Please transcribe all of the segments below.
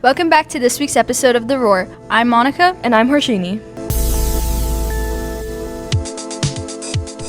Welcome back to this week's episode of The Roar. I'm Monica. And I'm Harshini.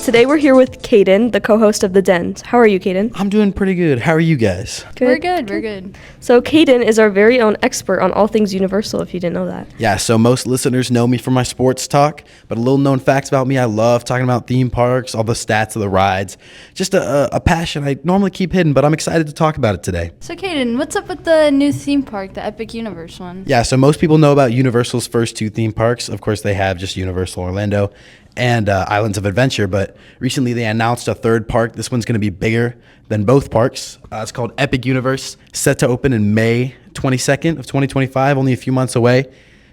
Today we're here with Caden, the co-host of The Den. How are you, Caden? I'm doing pretty good. How are you guys? We're good. So Caden is our very own expert on all things Universal, if you didn't know that. Yeah, so most listeners know me from my sports talk, but a little known facts about me, I love talking about theme parks, all the stats of the rides. Just a passion I normally keep hidden, but I'm excited to talk about it today. So Caden, what's up with the new theme park, the Epic Universe one? Yeah, so most people know about Universal's first two theme parks. Of course, they have just Universal Orlando and Islands of Adventure, but recently they announced a third park. This one's going to be bigger than both parks. It's called Epic Universe, set to open in May 22nd of 2025, only a few months away.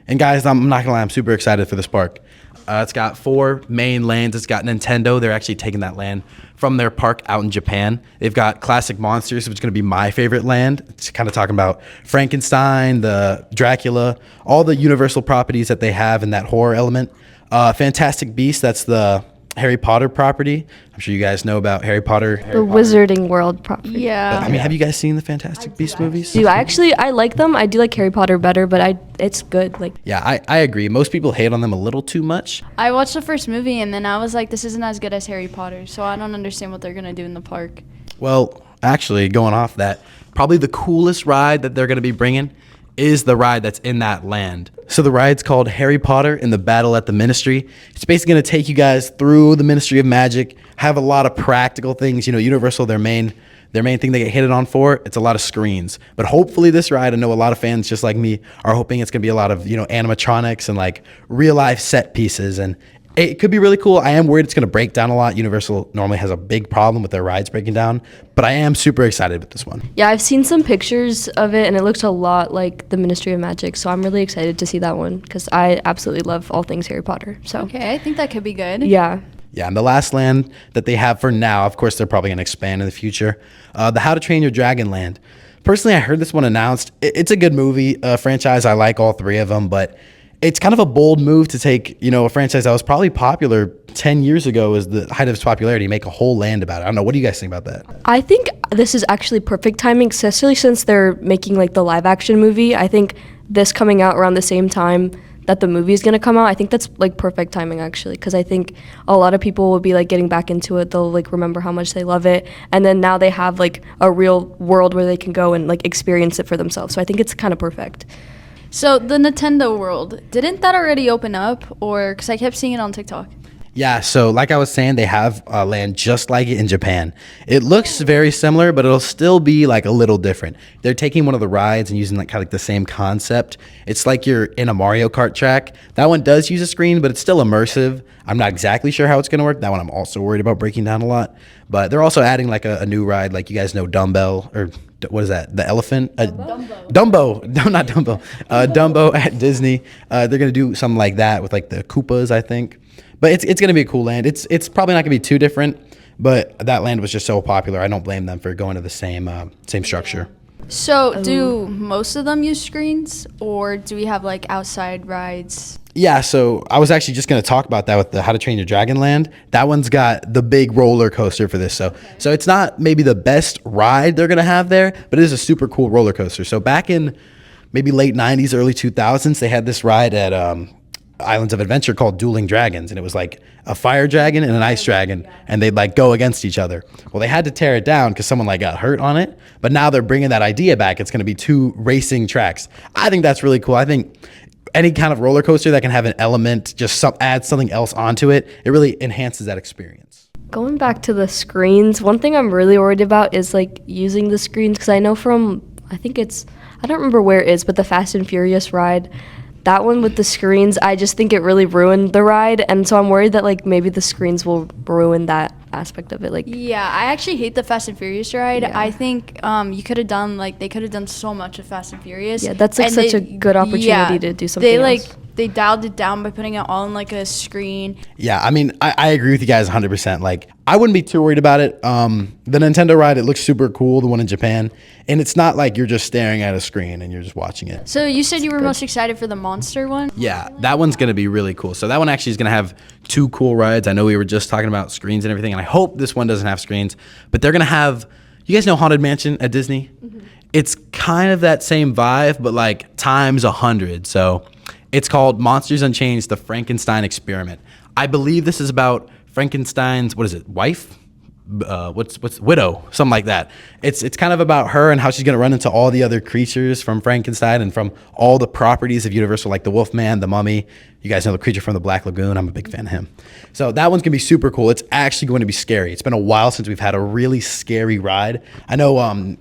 And guys, I'm not going to lie, I'm super excited for this park. It's got 4 main lands. It's got Nintendo. They're actually taking that land from their park out in Japan. They've got classic monsters, which is going to be my favorite land. It's kind of talking about Frankenstein, the Dracula, all the Universal properties that they have in that horror element. Fantastic Beasts, that's the Harry Potter property. I'm sure you guys know about Harry Potter. The Wizarding World property. Yeah. I mean, have you guys seen the Fantastic Beasts movies? I like them. I do like Harry Potter better, but it's good. Yeah, I agree. Most people hate on them a little too much. I watched the first movie and then I was like, this isn't as good as Harry Potter, so I don't understand what they're going to do in the park. Well, actually, going off that, probably the coolest ride that they're going to be bringing is the ride that's in that land. So the ride's called Harry Potter and the Battle at the Ministry. It's basically going to take you guys through the Ministry of Magic, have a lot of practical things. You know, Universal, their main thing they get hit on for, it's a lot of screens. But hopefully this ride, I know a lot of fans just like me are hoping it's going to be a lot of, animatronics and like real life set pieces, and it could be really cool. I am worried it's going to break down a lot. Universal normally has a big problem with their rides breaking down, but I am super excited with this one. Yeah, I've seen some pictures of it, and it looks a lot like the Ministry of Magic, so I'm really excited to see that one because I absolutely love all things Harry Potter. So Okay, I think that could be good. Yeah. Yeah, and the last land that they have for now, of course, they're probably going to expand in the future, the How to Train Your Dragon land. Personally, I heard this one announced. It's a good movie franchise. I like all 3 of them, but it's kind of a bold move to take, a franchise that was probably popular 10 years ago as the height of its popularity, make a whole land about it. I don't know. What do you guys think about that? I think this is actually perfect timing, especially since they're making the live action movie. I think this coming out around the same time that the movie is going to come out, I think that's perfect timing actually, because I think a lot of people will be getting back into it. They'll remember how much they love it, and then now they have a real world where they can go and experience it for themselves. So I think it's kind of perfect. So the Nintendo World, didn't that already open up? Or because I kept seeing it on TikTok. Yeah, so like I was saying, they have land just like it in Japan. It looks very similar, but it'll still be a little different. They're taking one of the rides and using kind of the same concept. It's like you're in a Mario Kart track. That one does use a screen, but it's still immersive. I'm not exactly sure how it's going to work. That one I'm also worried about breaking down a lot. But they're also adding a new ride, you guys know Dumbbell, or what is that? The elephant? Dumbo. No, not Dumbo. Dumbo at Disney. They're going to do something like that with the Koopas, I think. But it's going to be a cool land. It's probably not going to be too different, but that land was just so popular. I don't blame them for going to the same structure. So do most of them use screens, or do we have outside rides? Yeah, so I was actually just going to talk about that with the How to Train Your Dragon land. That one's got the big roller coaster for this. So it's not maybe the best ride they're going to have there, but it is a super cool roller coaster. So back in maybe late 90s, early 2000s, they had this ride at Islands of Adventure called Dueling Dragons, and it was a fire dragon and an ice dragon, and they'd go against each other. Well, they had to tear it down because someone got hurt on it, but now they're bringing that idea back. It's going to be 2 racing tracks. I think that's really cool. I think any kind of roller coaster that can have an element, just add something else onto it, it really enhances that experience. Going back to the screens, one thing I'm really worried about is using the screens, because I know I don't remember where it is, but the Fast and Furious ride, that one with the screens, I just think it really ruined the ride, and so I'm worried that maybe the screens will ruin that aspect of it. Yeah, I actually hate the Fast and Furious ride. Yeah. I think you could have done they could have done so much of Fast and Furious. Yeah, that's such a good opportunity to do something else. They dialed it down by putting it all on a screen. Yeah, I mean, I agree with you guys 100%. I wouldn't be too worried about it. The Nintendo ride, it looks super cool, the one in Japan. And it's not you're just staring at a screen and you're just watching it. So you said you were most excited for the monster one? Yeah, that one's going to be really cool. So that one actually is going to have 2 cool rides. I know we were just talking about screens and everything, and I hope this one doesn't have screens. But they're going to have, you guys know Haunted Mansion at Disney? Mm-hmm. It's kind of that same vibe, but like times 100. So it's called Monsters Unchained: The Frankenstein Experiment. I believe this is about Frankenstein's, what is it, wife? What's widow, something like that. It's kind of about her and how she's gonna run into all the other creatures from Frankenstein and from all the properties of Universal, like the Wolfman, the Mummy. You guys know the creature from the Black Lagoon. I'm a big fan of him. So that one's gonna be super cool. It's actually going to be scary. It's been a while since we've had a really scary ride. I know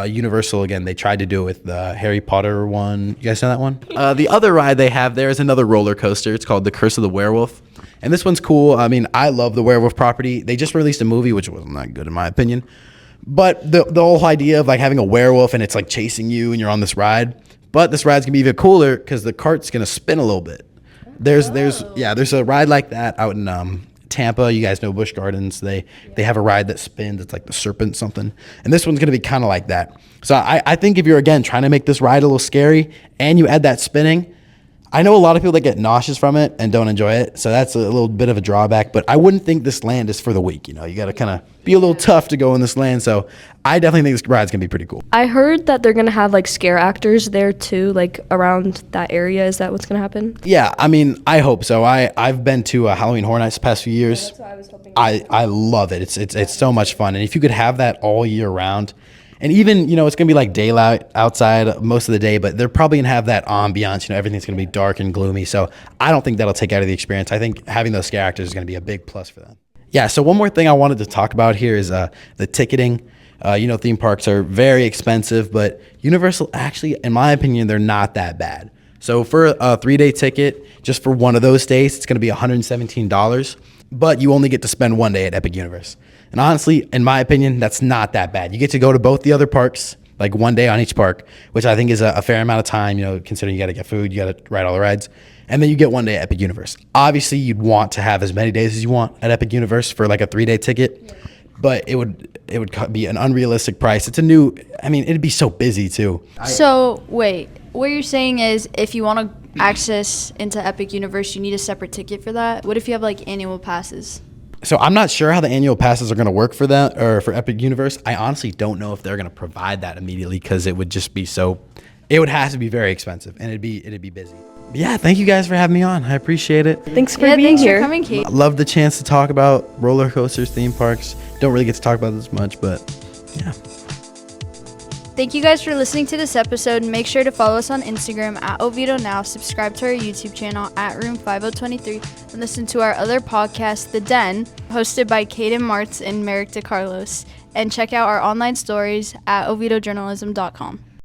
Universal, again, they tried to do it with the Harry Potter one. You guys know that one? The other ride they have there is another roller coaster. It's called The Curse of the Werewolf. And this one's cool. I mean, I love the werewolf property. They just released a movie, which wasn't that good in my opinion. But the whole idea of like having a werewolf and it's like chasing you and you're on this ride. But this ride's gonna be even cooler because the cart's gonna spin a little bit. There's a ride like that out in Tampa. You guys know Busch Gardens. They have a ride that spins. It's like the serpent something. And this one's gonna be kind of like that. So I think if you're again trying to make this ride a little scary and you add that spinning, I know a lot of people that get nauseous from it and don't enjoy it, so that's a little bit of a drawback, but I wouldn't think this land is for the weak, you know? You gotta kind of be a little tough to go in this land, so I definitely think this ride's gonna be pretty cool. I heard that they're gonna have like scare actors there too, like around that area. Is that what's gonna happen? Yeah, I mean, I hope so. I've been to Halloween Horror Nights the past few years. That's what I was hoping. I love it. It's so much fun, and if you could have that all year round, and even, you know, it's going to be like daylight outside most of the day, but they're probably going to have that ambiance. You know, everything's going to be dark and gloomy. So I don't think that'll take out of the experience. I think having those scare actors is going to be a big plus for them. Yeah, so one more thing I wanted to talk about here is the ticketing. You know, theme parks are very expensive, but Universal actually, in my opinion, they're not that bad. So for a 3-day ticket, just for one of those days, it's going to be $117, but you only get to spend one day at Epic Universe. And honestly, in my opinion, that's not that bad. You get to go to both the other parks, like one day on each park, which I think is a fair amount of time, you know, considering you got to get food, you got to ride all the rides. And then you get one day at Epic Universe. Obviously, you'd want to have as many days as you want at Epic Universe for like a 3-day ticket, but it would be an unrealistic price. It's it'd be so busy too. So, wait, what you're saying is if you want to access into Epic Universe, you need a separate ticket for that? What if you have like annual passes? So I'm not sure how the annual passes are going to work for that or for Epic Universe. I honestly don't know if they're going to provide that immediately because it would just be it would have to be very expensive and it'd be busy. But yeah, thank you guys for having me on. I appreciate it. Thanks for being here. For coming, Kate. I love the chance to talk about roller coasters, theme parks. Don't really get to talk about this much, but yeah. Thank you guys for listening to this episode. Make sure to follow us on Instagram at Oviedo Now, subscribe to our YouTube channel at Room 5023, and listen to our other podcast, The Den, hosted by Caden Martz and Merrick DeCarlos. And check out our online stories at oviedojournalism.com.